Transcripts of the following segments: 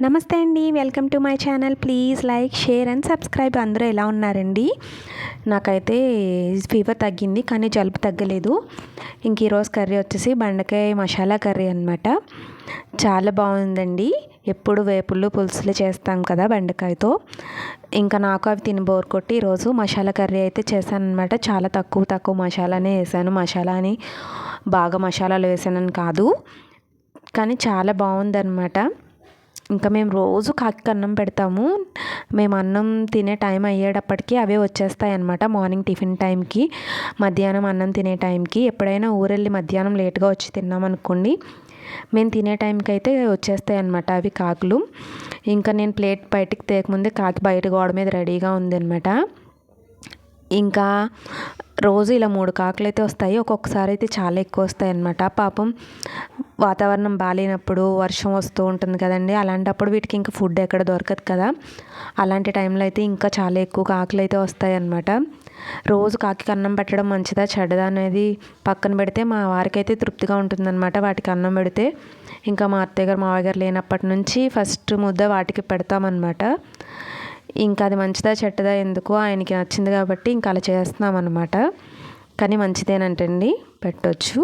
నమస్తే అండి, welcome to my channel. Please like, share and subscribe. అందరూ ఎలా ఉన్నారండి? నాకైతే ఫీవర్ తగ్గింది, కానీ జలుబు తగ్గలేదు. ఇంక ఈరోజు కర్రీ వచ్చేసి బెండకాయ మసాలా కర్రీ అనమాట. చాలా బాగుందండి. ఎప్పుడు వేపుళ్ళు పులుసులు చేస్తాం కదా బెండకాయతో. ఇంకా నాకు అవి తిని బోర్ కొట్టి ఈరోజు మసాలా కర్రీ అయితే చేశాను అనమాట. చాలా తక్కువ మసాలానే వేసాను. మసాలా అని బాగా మసాలాలు వేసానని కాదు, కానీ చాలా బాగుందన్నమాట. ఇంకా మేము రోజు కాకి అన్నం పెడతాము. మేము అన్నం తినే టైం అయ్యేటప్పటికి అవే వచ్చేస్తాయి అన్నమాట. మార్నింగ్ టిఫిన్ టైంకి, మధ్యాహ్నం అన్నం తినే టైంకి. ఎప్పుడైనా ఊరెళ్ళి మధ్యాహ్నం లేట్గా వచ్చి తిన్నామనుకోండి, మేము తినే టైంకి అయితే వచ్చేస్తాయి అన్నమాట అవి కాకులు. ఇంకా నేను ప్లేట్ బయటికి తేకముందే కాకి బయట గోడ మీద రెడీగా ఉందన్నమాట. ఇంకా రోజు ఇలా 3 కాకులు అయితే వస్తాయి. ఒక్కొక్కసారి అయితే చాలా ఎక్కువ వస్తాయి అన్నమాట. పాపం వాతావరణం బాగాలేనప్పుడు వర్షం వస్తూ ఉంటుంది కదండి, అలాంటప్పుడు వీటికి ఇంకా ఫుడ్ ఎక్కడ దొరకదు కదా. అలాంటి టైంలో అయితే ఇంకా చాలా ఎక్కువ కాకులు అయితే వస్తాయి అన్నమాట. రోజు కాకి అన్నం పెట్టడం మంచిదా చెడ్డదా అనేది పక్కన పెడితే మా వారికైతే తృప్తిగా ఉంటుందన్నమాట వాటికి అన్నం పెడితే. ఇంకా మా అత్తయ్య గారు మావయ్య గారు లేనప్పటి నుంచి ఫస్ట్ ముద్ద వాటికి పెడతామన్నమాట. ఇంకా అది మంచిదా చెడ్డదా ఎందుకు, ఆయనకి నచ్చింది కాబట్టి ఇంకా అలా చేస్తున్నాం అనమాట. కానీ మంచిదేనంటండి, పెట్టొచ్చు.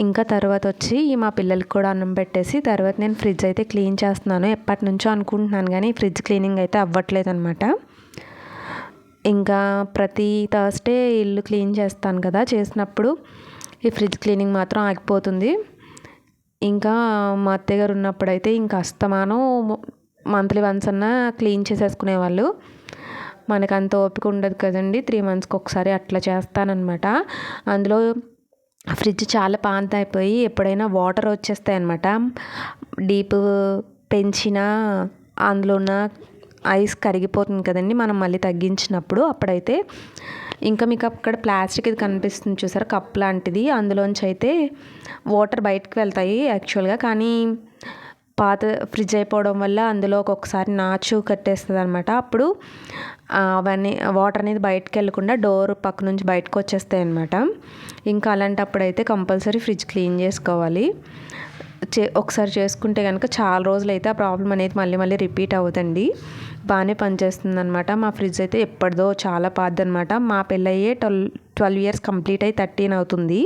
ఇంకా తర్వాత వచ్చి మా పిల్లలకి కూడా అన్నం పెట్టేసి తర్వాత నేను ఫ్రిడ్జ్ అయితే క్లీన్ చేస్తున్నాను. ఎప్పటి నుంచో అనుకుంటున్నాను, కానీ ఫ్రిడ్జ్ క్లీనింగ్ అయితే అవ్వట్లేదు అనమాట. ఇంకా ప్రతి థర్స్డే ఇల్లు క్లీన్ చేస్తాను కదా, చేసినప్పుడు ఈ ఫ్రిడ్జ్ క్లీనింగ్ మాత్రం ఆగిపోతుంది. ఇంకా మా అత్తయ్య గారు ఉన్నప్పుడు అయితే ఇంకా అస్తమానం మంత్లీ వన్స్ అన్నా క్లీన్ చేసేసుకునేవాళ్ళు. మనకు అంత ఓపిక ఉండదు కదండి, 3 monthsకి ఒకసారి అట్లా చేస్తానన్నమాట. అందులో ఫ్రిడ్జ్ చాలా పాత అయిపోయి ఎప్పుడైనా వాటర్ వచ్చేస్తాయి అన్నమాట. డీప్ పెంచినా అందులో ఉన్న ఐస్ కరిగిపోతుంది కదండి మనం మళ్ళీ తగ్గించినప్పుడు. అప్పుడైతే ఇంకా మీకు అక్కడ ప్లాస్టిక్ ఇది కనిపిస్తుంది చూసారా, కప్ లాంటిది, అందులోంచి అయితే వాటర్ బయటకు వెళ్తాయి యాక్చువల్గా. కానీ పాత ఫ్రిడ్జ్ అయిపోవడం వల్ల అందులో ఒక్కొక్కసారి నాచు కట్టేస్తుంది అనమాట. అప్పుడు అవన్నీ వాటర్ అనేది బయటకు వెళ్ళకుండా డోర్ పక్క నుంచి బయటకు వచ్చేస్తాయి అనమాట. ఇంకా అలాంటప్పుడు అయితే కంపల్సరీ ఫ్రిడ్జ్ క్లీన్ చేసుకోవాలి. ఒకసారి చేసుకుంటే కనుక చాలా రోజులు అయితే ఆ ప్రాబ్లం అనేది మళ్ళీ రిపీట్ అవుతుంది. బాగానే పనిచేస్తుంది అనమాట. మా ఫ్రిడ్జ్ అయితే ఎప్పటిదో చాలా పాతది అనమాట. మా పెళ్ళయ్యే 12 years కంప్లీట్ అయ్యి 13 అవుతుంది.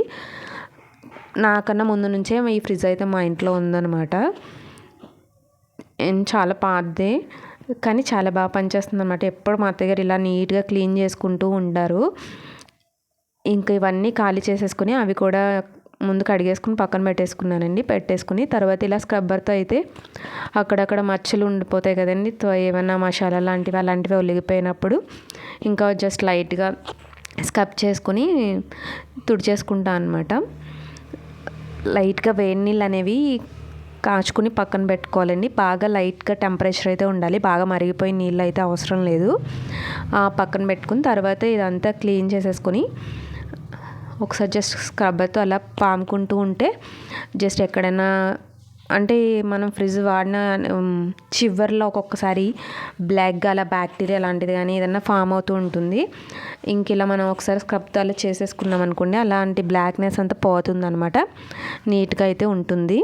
నాకన్నా ముందు నుంచే ఈ ఫ్రిడ్జ్ అయితే మా ఇంట్లో ఉందన్నమాట. చాలా పాతదే, కానీ చాలా బాగా పనిచేస్తుంది అనమాట. ఎప్పుడు మా అత్తయ్య గారు ఇలా నీట్గా క్లీన్ చేసుకుంటూ ఉంటారు. ఇంకా ఇవన్నీ ఖాళీ చేసేసుకుని అవి కూడా ముందు కడిగేసుకుని పక్కన పెట్టేసుకుని తర్వాత ఇలా స్క్రబ్బర్తో అయితే అక్కడక్కడ మచ్చలు ఉండిపోతాయి కదండి, ఏమైనా మసాలా అలాంటివి ఒలిగిపోయినప్పుడు ఇంకా జస్ట్ లైట్గా స్క్రబ్ చేసుకుని తుడిచేసుకుంటా అనమాట. లైట్గా వేడి నీళ్ళు అనేవి కాచుకుని పక్కన పెట్టుకోవాలండి. బాగా లైట్గా టెంపరేచర్ అయితే ఉండాలి, బాగా మరిగిపోయి నీళ్ళు అయితే అవసరం లేదు. పక్కన పెట్టుకుని తర్వాత ఇదంతా క్లీన్ చేసేసుకొని ఒకసారి జస్ట్ స్క్రబ్బర్తో అలా పాముకుంటూ ఉంటే జస్ట్ ఎక్కడైనా అంటే మనం ఫ్రిడ్జ్ వాడిన చివర్లో ఒక్కొక్కసారి బ్లాక్గా అలా బ్యాక్టీరియా లాంటిది కానీ ఏదైనా ఫామ్ అవుతూ ఉంటుంది. ఇంక ఇలా మనం ఒకసారి స్క్రబ్తో అలా చేసేసుకున్నాం అనుకోండి, అలాంటి బ్లాక్నెస్ అంతా పోతుంది అనమాట. నీట్గా అయితే ఉంటుంది.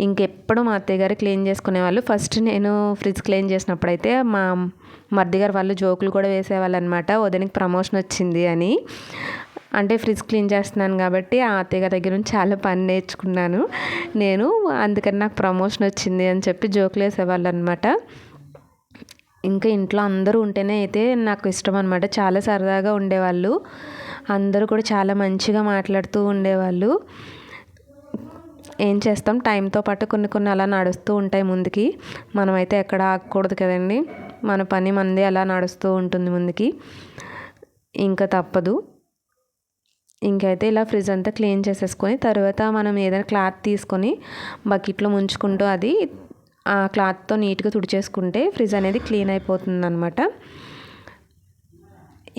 ఇంకెప్పుడు మా అత్తయ్య గారు క్లీన్ చేసుకునేవాళ్ళు. ఫస్ట్ నేను ఫ్రిడ్జ్ క్లీన్ చేసినప్పుడు అయితే మా మరిది గారు వాళ్ళు జోకులు కూడా వేసేవాళ్ళు అనమాట, వదినకి ప్రమోషన్ వచ్చింది అని. అంటే ఫ్రిడ్జ్ క్లీన్ చేస్తున్నాను కాబట్టి ఆ అత్తయ్య గారి దగ్గర నుంచి చాలా పని నేర్చుకున్నాను నేను, అందుకని నాకు ప్రమోషన్ వచ్చింది అని చెప్పి జోకులు వేసేవాళ్ళు అనమాట. ఇంకా ఇంట్లో అందరూ ఉంటేనే అయితే నాకు ఇష్టం అనమాట. చాలా సరదాగా ఉండేవాళ్ళు, అందరూ కూడా చాలా మంచిగా మాట్లాడుతూ ఉండేవాళ్ళు. ఏం చేస్తాం, టైంతో పాటు కొన్ని అలా నడుస్తూ ఉంటాయి ముందుకి. మనమైతే ఎక్కడ ఆగకూడదు కదండి, మన పని మనది అలా నడుస్తూ ఉంటుంది ముందుకి, ఇంకా తప్పదు. ఇంకైతే ఇలా ఫ్రిడ్జ్ అంతా క్లీన్ చేసేసుకొని తర్వాత మనం ఏదైనా క్లాత్ తీసుకొని బకెట్లో ముంచుకుంటూ అది ఆ క్లాత్తో నీట్గా తుడిచేసుకుంటే ఫ్రిడ్జ్ అనేది క్లీన్ అయిపోతుంది అనమాట.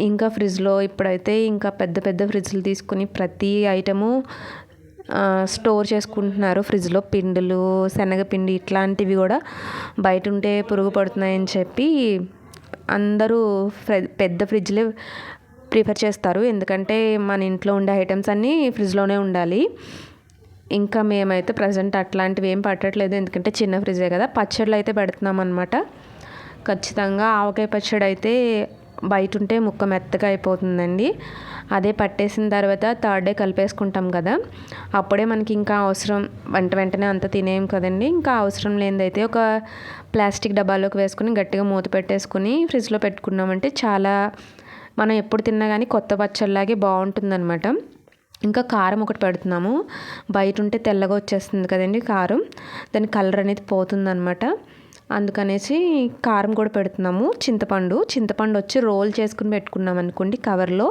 ఇంకా ఫ్రిడ్జ్లో ఇప్పుడైతే ఇంకా పెద్ద ఫ్రిడ్జ్లు తీసుకుని ప్రతి ఐటము స్టోర్ చేసుకుంటున్నారు. ఫ్రిడ్జ్లో పిండిలు, శనగపిండి ఇట్లాంటివి కూడా బయట ఉంటే పురుగు పడుతున్నాయని చెప్పి అందరూ పెద్ద ఫ్రిడ్జ్లే ప్రిఫర్ చేస్తారు. ఎందుకంటే మన ఇంట్లో ఉండే ఐటమ్స్ అన్నీ ఫ్రిడ్జ్లోనే ఉండాలి. ఇంకా మేమైతే ప్రజెంట్ అట్లాంటివి ఏం పట్టట్లేదు, ఎందుకంటే చిన్న ఫ్రిడ్జే కదా. పచ్చళ్ళు అయితే పెడుతున్నాం అనమాట. ఖచ్చితంగా ఆవకాయ పచ్చడి అయితే బయట ఉంటే ముక్క మెత్తగా అయిపోతుందండి. అదే పట్టేసిన తర్వాత థర్డ్ డే కలిపేసుకుంటాం కదా, అప్పుడే మనకి ఇంకా అవసరం వెంటనే అంత తినేం కదండి. ఇంకా అవసరం లేనిదైతే ఒక ప్లాస్టిక్ డబ్బాలోకి వేసుకుని గట్టిగా మూత పెట్టేసుకుని ఫ్రిడ్జ్లో పెట్టుకున్నామంటే చాలా, మనం ఎప్పుడు తిన్నా కానీ కొత్త పచ్చడిలాగే బాగుంటుందన్నమాట. ఇంకా కారం ఒకటి పెడుతున్నాము. బయట ఉంటే తెల్లగా వచ్చేస్తుంది కదండి కారం, దాని కలర్ అనేది పోతుందన్నమాట. అందుకనేసి కారం కూడా పెడుతున్నాము. చింతపండు వచ్చి రోల్ చేసుకుని పెట్టుకున్నాం అనుకోండి కవర్లో,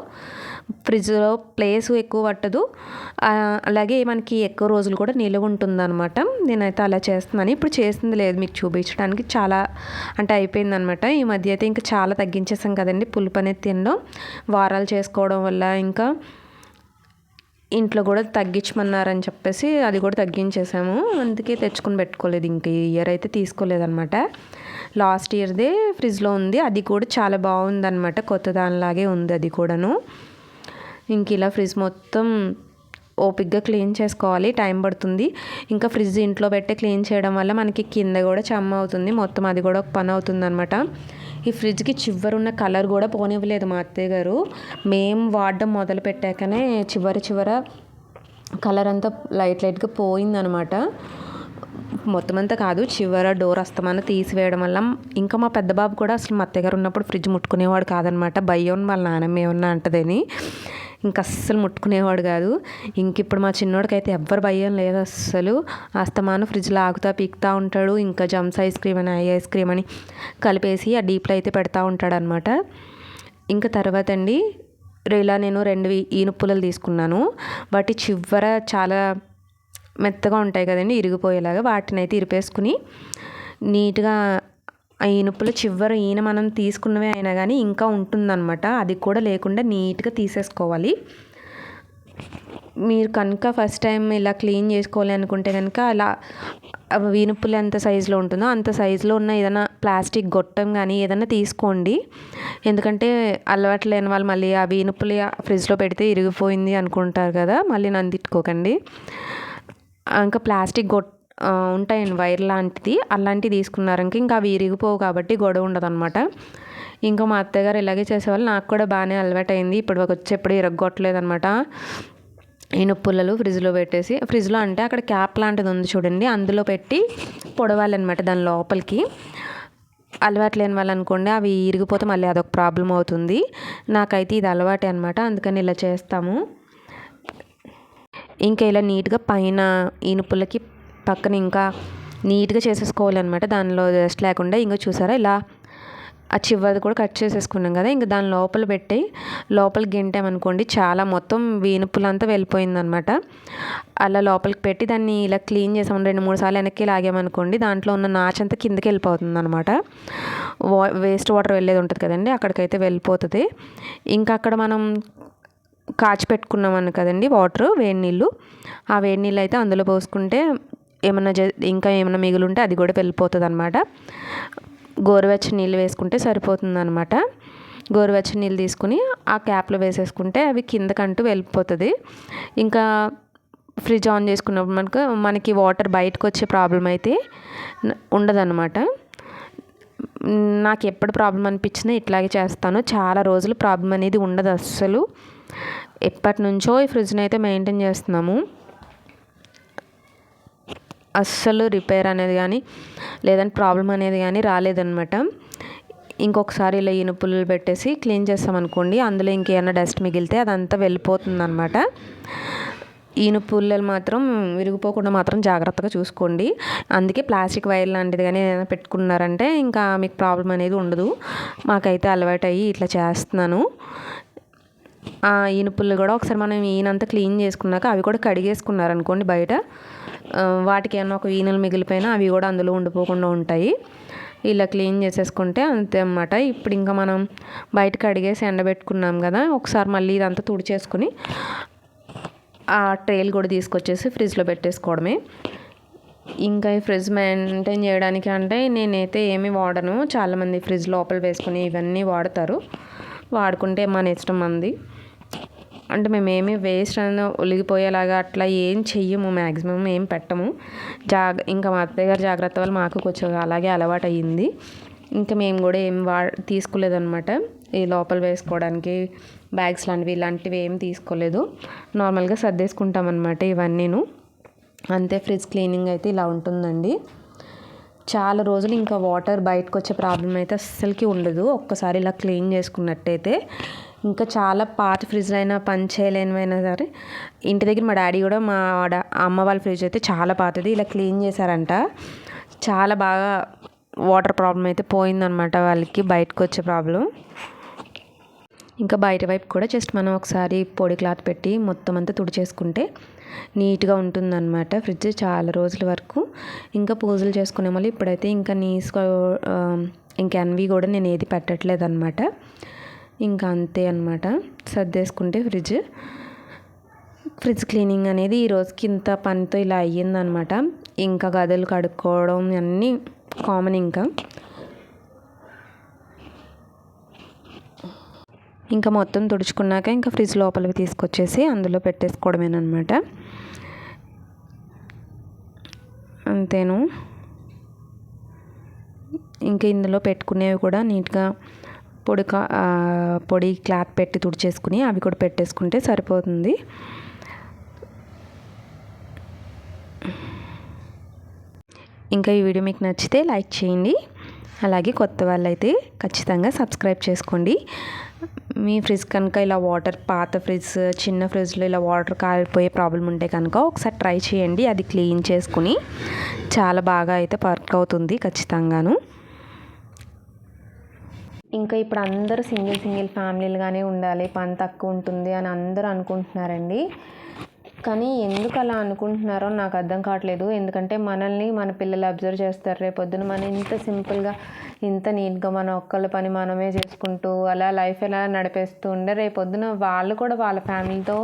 ఫ్రిడ్జ్లో ప్లేస్ ఎక్కువ పట్టదు, అలాగే మనకి ఎక్కువ రోజులు కూడా నిలువ ఉంటుందన్నమాట. నేనైతే అలా చేస్తున్నాను. ఇప్పుడు చేసింది లేదు మీకు చూపించడానికి, చాలా అంటే అయిపోయిందనమాట. ఈ మధ్య అయితే ఇంకా చాలా తగ్గించేసాం కదండి పులుపు అనేది తినడం, వారాలు చేసుకోవడం వల్ల. ఇంకా ఇంట్లో కూడా తగ్గించమన్నారని చెప్పేసి అది కూడా తగ్గించేసాము. అందుకే తెచ్చుకొని పెట్టుకోలేదు, ఇంక ఈ ఇయర్ అయితే తీసుకోలేదన్నమాట. లాస్ట్ ఇయర్దే ఫ్రిడ్జ్లో ఉంది, అది కూడా చాలా బాగుందన్నమాట, కొత్త దానిలాగే ఉంది అది కూడాను. ఇంక ఇలా ఫ్రిడ్జ్ మొత్తం ఓపిక్గా క్లీన్ చేసుకోవాలి, టైం పడుతుంది. ఇంకా ఫ్రిడ్జ్ ఇంట్లో పెట్టి క్లీన్ చేయడం వల్ల మనకి కింద కూడా చెమ్మ అవుతుంది, మొత్తం అది కూడా ఒక పని అవుతుంది అనమాట. ఈ ఫ్రిడ్జ్కి చివరున్న కలర్ కూడా పోనివ్వలేదు మా అత్తయ్య గారు. మేము వాడడం మొదలు పెట్టాకనే చివర కలర్ అంతా లైట్గా పోయిందనమాట. మొత్తం అంతా కాదు, చివర డోర్ అస్తమానం తీసివేయడం వల్ల. ఇంకా మా పెద్ద బాబు కూడా అసలు మా అత్తయ్య గారు ఉన్నప్పుడు ఫ్రిడ్జ్ ముట్టుకునేవాడు కాదనమాట, భయం వాళ్ళ నాన్నమ్మ ఏమన్నా అంటదని. ఇంక అస్సలు ముట్టుకునేవాడు కాదు. ఇంక ఇప్పుడు మా చిన్నోడికైతే ఎవ్వరు భయం లేదు అస్సలు. అస్తమానం ఫ్రిడ్జ్లో ఆగుతా పీకుతూ ఉంటాడు. ఇంకా జమ్స్ ఐస్ క్రీమ్ అని ఐస్ క్రీమ్ అని కలిపేసి ఆ డీప్లో అయితే పెడతా ఉంటాడు అనమాట. ఇంకా తర్వాత అండి, ఇలా నేను 2 ఈనుపుల్లలు తీసుకున్నాను. వాటి చివర చాలా మెత్తగా ఉంటాయి కదండి, ఇరిగిపోయేలాగా. వాటిని అయితే ఇరిపేసుకుని నీట్గా ఆ ఈనుపుల చివర మనం తీసుకున్నవే అయినా కానీ ఇంకా ఉంటుందన్నమాట, అది కూడా లేకుండా నీట్గా తీసేసుకోవాలి. మీరు కనుక ఫస్ట్ టైం ఇలా క్లీన్ చేసుకోవాలి అనుకుంటే కనుక అలా ఈనుపులు ఎంత సైజులో ఉంటుందో అంత సైజులో ఉన్న ఏదైనా ప్లాస్టిక్ గొట్టం కానీ ఏదైనా తీసుకోండి. ఎందుకంటే అలవాటు లేని వాళ్ళు మళ్ళీ ఆ ఈనుపులు ఫ్రిడ్జ్లో పెడితే ఇరిగిపోయింది అనుకుంటారు కదా, మళ్ళీ నన్ను తిట్టుకోకండి. ఇంకా ప్లాస్టిక్ ఉంటాయండి వైర్ లాంటిది, అలాంటివి తీసుకున్నారంక ఇంకా అవి ఇరిగిపోవు కాబట్టి గొడవ ఉండదు అనమాట. ఇంకా మా అత్తగారు ఇలాగే చేసేవాళ్ళు, నాకు కూడా బాగానే అలవాటు అయింది. ఇప్పుడు వచ్చేప్పుడు ఇరగొట్టలేదు అనమాట. ఈనుపుల్లలు ఫ్రిడ్జ్లో పెట్టేసి, ఫ్రిడ్జ్లో అంటే అక్కడ క్యాప్ లాంటిది ఉంది చూడండి, అందులో పెట్టి పొడవాలన్నమాట దాని లోపలికి. అలవాటు లేని వాళ్ళు అనుకోండి అవి ఇరిగిపోతే మళ్ళీ అదొక ప్రాబ్లం అవుతుంది. నాకైతే ఇది అలవాటే అనమాట, అందుకని ఇలా చేస్తాము. ఇంకా ఇలా నీట్గా పైన ఈనుపుల్లకి పక్కన ఇంకా నీట్గా చేసేసుకోవాలన్నమాట, దానిలో రెస్ట్ లేకుండా. ఇంకా చూసారా ఇలా ఆ చివరిది కూడా కట్ చేసేసుకున్నాం కదా, ఇంకా దాని లోపల పెట్టి లోపలికి గెంటామనుకోండి చాలా మొత్తం ఈనుపులంతా వెళ్ళిపోయిందనమాట. అలా లోపలికి పెట్టి దాన్ని ఇలా క్లీన్ చేసాము 2-3 సార్లు వెనక్కి లాగామనుకోండి, దాంట్లో ఉన్న నాచంతా కిందకి వెళ్ళిపోతుంది అనమాట. వేస్ట్ వాటర్ వెళ్ళేది ఉంటుంది కదండి, అక్కడికైతే వెళ్ళిపోతుంది. ఇంకా అక్కడ మనం కాచి పెట్టుకున్నామని కదండి వాటర్, వేడి నీళ్ళు, ఆ వేడి నీళ్ళు అయితే అందులో పోసుకుంటే ఇంకా ఏమైనా మిగులుంటే అది కూడా వెళ్ళిపోతుంది అనమాట. గోరువెచ్చని నీళ్ళు వేసుకుంటే సరిపోతుంది అనమాట. గోరువెచ్చని నీళ్ళు తీసుకుని ఆ క్యాప్లో వేసేసుకుంటే అవి కిందకంటూ వెళ్ళిపోతుంది. ఇంకా ఫ్రిడ్జ్ ఆన్ చేసుకున్నప్పుడు మనకి వాటర్ బయటకు వచ్చే ప్రాబ్లం అయితే ఉండదన్నమాట. నాకు ఎప్పుడు ప్రాబ్లం అనిపించినా ఇట్లాగే చేస్తాను, చాలా రోజులు ప్రాబ్లం అనేది ఉండదు అస్సలు. ఎప్పటి నుంచో ఈ ఫ్రిడ్జ్ని అయితే మెయింటైన్ చేస్తున్నాము, అస్సలు రిపేర్ అనేది కానీ లేదంటే ప్రాబ్లం అనేది కానీ రాలేదన్నమాట. ఇంకొకసారి ఇలా ఈనుపుల్లలు పెట్టేసి క్లీన్ చేస్తామనుకోండి, అందులో ఇంకేమైనా డస్ట్ మిగిలితే అదంతా వెళ్ళిపోతుందన్నమాట. ఈనుపుల్లలు మాత్రం విరిగిపోకుండా మాత్రం జాగ్రత్తగా చూసుకోండి. అందుకే ప్లాస్టిక్ వైర్ లాంటిది కానీ ఏదైనా పెట్టుకున్నారంటే ఇంకా మీకు ప్రాబ్లం అనేది ఉండదు. మాకైతే అలవాటు అయ్యి ఇట్లా చేస్తున్నాను. ఆ ఈనుపుల్లు కూడా ఒకసారి మనం ఈనంతా క్లీన్ చేసుకున్నాక అవి కూడా కడిగేసుకున్నారనుకోండి బయట, వాటికి ఏమన్నా ఒక ఈనెలు మిగిలిపోయినా అవి కూడా అందులో ఉండిపోకుండా ఉంటాయి. ఇలా క్లీన్ చేసేసుకుంటే అంతే అన్నమాట. ఇప్పుడు ఇంకా మనం బయట కడిగేసి ఎండబెట్టుకున్నాం కదా, ఒకసారి మళ్ళీ ఇదంతా తుడిచేసుకుని ఆ ట్రేలు కూడా తీసుకొచ్చేసి ఫ్రిడ్జ్లో పెట్టేసుకోవడమే. ఇంకా ఈ ఫ్రిడ్జ్ మెయింటైన్ చేయడానికి అంటే నేనైతే ఏమీ వాడను, చాలామంది ఫ్రిడ్జ్ లోపల వేసుకుని ఇవన్నీ వాడతారు, వాడుకుంటే మన ఇష్టం మంది. అంటే మేమేమి వేస్ట్ అని ఒలిగిపోయేలాగా అట్లా ఏం చెయ్యము, మ్యాక్సిమం ఏం పెట్టము. ఇంకా మా అత్తయ్య గారి జాగ్రత్త వల్ల మాకు కొంచెం అలాగే అలవాటు అయ్యింది. ఇంకా మేము కూడా ఏం తీసుకోలేదన్నమాట. ఈ లోపల వేసుకోవడానికి బ్యాగ్స్ లాంటివి ఇలాంటివి ఏం తీసుకోలేదు. నార్మల్గా సర్దేసుకుంటాం అనమాట ఇవన్నీను. అంతే. ఫ్రిడ్జ్ క్లీనింగ్ అయితే ఇలా ఉంటుందండి. చాలా రోజులు ఇంకా వాటర్ బయటకు వచ్చే ప్రాబ్లం అయితే అస్సలకి ఉండదు ఒక్కసారి ఇలా క్లీన్ చేసుకున్నట్టయితే. ఇంకా చాలా పాత ఫ్రిడ్జ్లు అయినా పని చేయలేనివైనా సరే, ఇంటి దగ్గర మా డాడీ కూడా మా అమ్మ వాళ్ళ ఫ్రిడ్జ్ అయితే చాలా పాతది, ఇలా క్లీన్ చేశారంట. చాలా బాగా వాటర్ ప్రాబ్లం అయితే పోయిందనమాట వాళ్ళకి, బయటకు వచ్చే ప్రాబ్లం. ఇంకా బయట వైపు కూడా జస్ట్ మనం ఒకసారి పొడి క్లాత్ పెట్టి మొత్తం అంతా తుడిచేసుకుంటే నీట్గా ఉంటుందన్నమాట ఫ్రిడ్జ్ చాలా రోజుల వరకు. ఇంకా పూజలు చేసుకునే మళ్ళీ ఇప్పుడైతే ఇంకా ఇంకా అన్వి కూడా నేను ఏది పెట్టట్లేదు అనమాట. ఇంకా అంతే అనమాట, సర్దేసుకుంటే ఫ్రిడ్జ్ క్లీనింగ్ అనేది ఈ రోజుకి ఇంత పనితో ఇలా అయ్యిందనమాట. ఇంకా గదులు కడుక్కోవడం అన్నీ కామన్. ఇంకా మొత్తం తుడుచుకున్నాక ఇంకా ఫ్రిడ్జ్ లోపలికి తీసుకొచ్చేసి అందులో పెట్టేసుకోవడమేనమాట. అంతేను. ఇంకా ఇందులో పెట్టుకునేవి కూడా నీట్గా పొడి క్లాత్ పెట్టి తుడిచేసుకుని అవి కూడా పెట్టేసుకుంటే సరిపోతుంది. ఇంకా ఈ వీడియో మీకు నచ్చితే లైక్ చేయండి. అలాగే కొత్త వాళ్ళైతే ఖచ్చితంగా సబ్స్క్రైబ్ చేసుకోండి. మీ ఫ్రిడ్జ్ కనుక ఇలా పాత ఫ్రిడ్జ్, చిన్న ఫ్రిడ్జ్లో ఇలా వాటర్ కారిపోయే ప్రాబ్లం ఉంటే కనుక ఒకసారి ట్రై చేయండి. అది క్లీన్ చేసుకుని చాలా బాగా అయితే వర్క్ అవుతుంది ఖచ్చితంగాను. ఇంకా ఇప్పుడు అందరూ సింగిల్ ఫ్యామిలీలుగానే ఉండాలి, పని తక్కువ ఉంటుంది అని అందరూ అనుకుంటున్నారండి. కానీ ఎందుకు అలా అనుకుంటున్నారో నాకు అర్థం కావట్లేదు. ఎందుకంటే మనల్ని మన పిల్లలు అబ్జర్వ్ చేస్తారు. రేపొద్దున మనం ఇంత సింపుల్గా ఇంత నీట్గా మన ఒక్కళ్ళ పని మనమే చేసుకుంటూ అలా లైఫ్ ఎలా నడిపేస్తూ ఉండే రేపొద్దున వాళ్ళు కూడా వాళ్ళ ఫ్యామిలీతో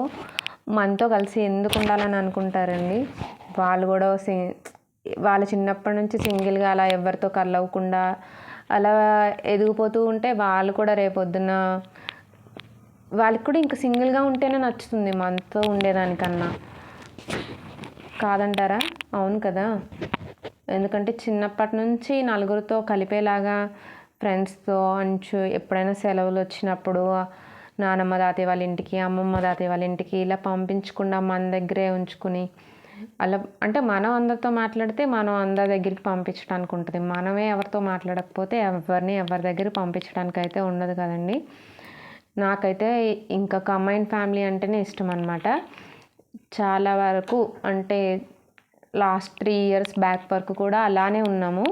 మనతో కలిసి ఎందుకు ఉండాలని అనుకుంటారండి. వాళ్ళు కూడా వాళ్ళు చిన్నప్పటి నుంచి సింగిల్గా అలా ఎవరితో కలవకుండా అలా ఎదిగిపోతూ ఉంటే వాళ్ళు కూడా రేపొద్దున వాళ్ళకి కూడా ఇంకా సింగిల్గా ఉంటేనే నచ్చుతుంది మనతో ఉండేదానికన్నా. కాదంటారా? అవును కదా. ఎందుకంటే చిన్నప్పటి నుంచి నలుగురితో కలిపేలాగా ఫ్రెండ్స్తో ఎప్పుడైనా సెలవులు వచ్చినప్పుడు నానమ్మ తాతయ్య వాళ్ళ ఇంటికి, అమ్మమ్మ తాతయ్య వాళ్ళ ఇంటికి ఇలా పంపించకుండా మన దగ్గరే ఉంచుకుని అలా అంటే మనం అందరితో మాట్లాడితే మనం అందరి దగ్గరికి పంపించడానికి ఉంటుంది. మనమే ఎవరితో మాట్లాడకపోతే ఎవరి దగ్గరికి పంపించడానికి అయితే ఉండదు కదండి. నాకైతే ఇంకా కంబైన్డ్ ఫ్యామిలీ అంటేనే ఇష్టం అనమాట. చాలా వరకు అంటే లాస్ట్ 3 years బ్యాక్ వరకు కూడా అలానే ఉన్నాము.